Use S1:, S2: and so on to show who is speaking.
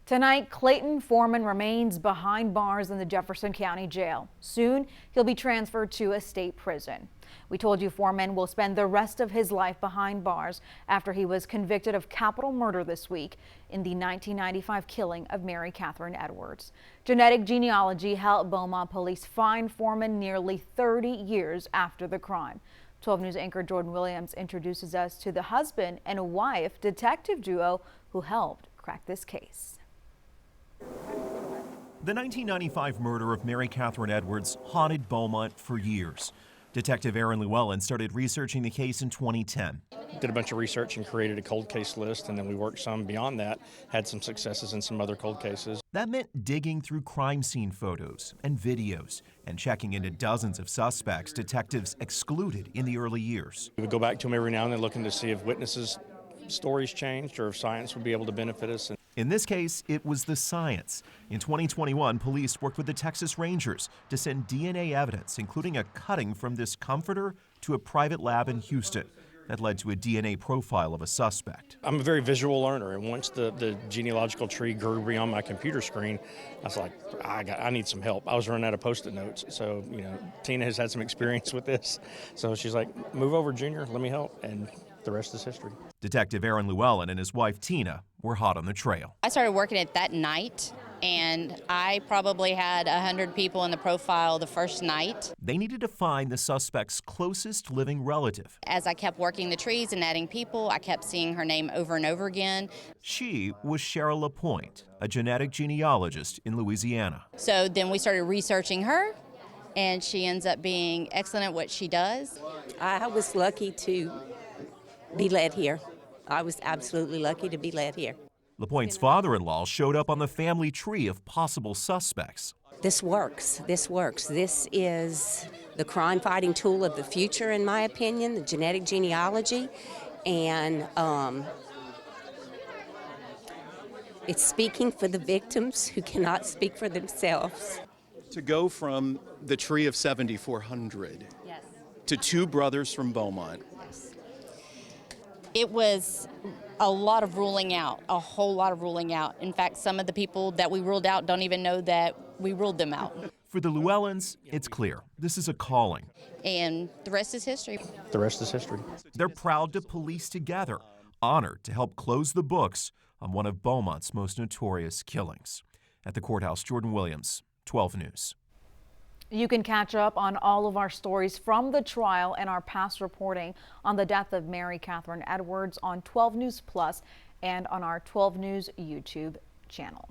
S1: Tonight, Clayton Foreman remains behind bars in the Jefferson County Jail. Soon, he'll be transferred to a state prison. We told you Foreman will spend the rest of his life behind bars after he was convicted of capital murder this week in the 1995 killing of Mary Catherine Edwards. Genetic genealogy helped Beaumont police find Foreman nearly 30 years after the crime. 12 News anchor Jordan Williams introduces us to the husband and wife detective duo who helped crack this case.
S2: The 1995 murder of Mary Catherine Edwards haunted Beaumont for years. Detective Aaron Llewellyn started researching the case in 2010.
S3: Did a bunch of research and created a cold case list, and then we worked some beyond that, had some successes in some other cold cases.
S2: That meant digging through crime scene photos and videos and checking into dozens of suspects detectives excluded in the early years.
S3: We would go back to them every now and then looking to see if witnesses' stories changed or if science would be able to benefit us.
S2: In this case, it was the science. In 2021, police worked with the Texas Rangers to send DNA evidence, including a cutting from this comforter, to a private lab in Houston. That led to a DNA profile of a suspect.
S3: I'm a very visual learner, and once the genealogical tree grew beyond my computer screen, I was like, I need some help. I was running out of Post-it notes, so Tina has had some experience with this. So she's like, move over, Junior, let me help, and the rest is history.
S2: Detective Aaron Llewellyn and his wife Tina were hot on the trail.
S4: I started working it that night, and I probably had 100 people in the profile the first night.
S2: They needed to find the suspect's closest living relative.
S4: As I kept working the trees and adding people, I kept seeing her name over and over again.
S2: She was Cheryl LaPointe, a genetic genealogist in Louisiana.
S4: So then we started researching her, and she ends up being excellent at what she does.
S5: I was lucky to be led here. I was absolutely lucky to be led here.
S2: LaPointe's father-in-law showed up on the family tree of possible suspects.
S5: This works. This works. This is the crime-fighting tool of the future, in my opinion, the genetic genealogy. And it's speaking for the victims who cannot speak for themselves.
S6: To go from the tree of 7,400 to two brothers from Beaumont.
S4: It was a lot of ruling out, a whole lot of ruling out. In fact, some of the people that we ruled out don't even know that we ruled them out.
S2: For the Llewellyns, it's clear this is a calling.
S4: And the rest is history.
S3: The rest is history.
S2: They're proud to police together, honored to help close the books on one of Beaumont's most notorious killings. At the courthouse, Jordan Williams, 12 News.
S1: You can catch up on all of our stories from the trial and our past reporting on the death of Mary Catherine Edwards on 12 News Plus and on our 12 News YouTube channel.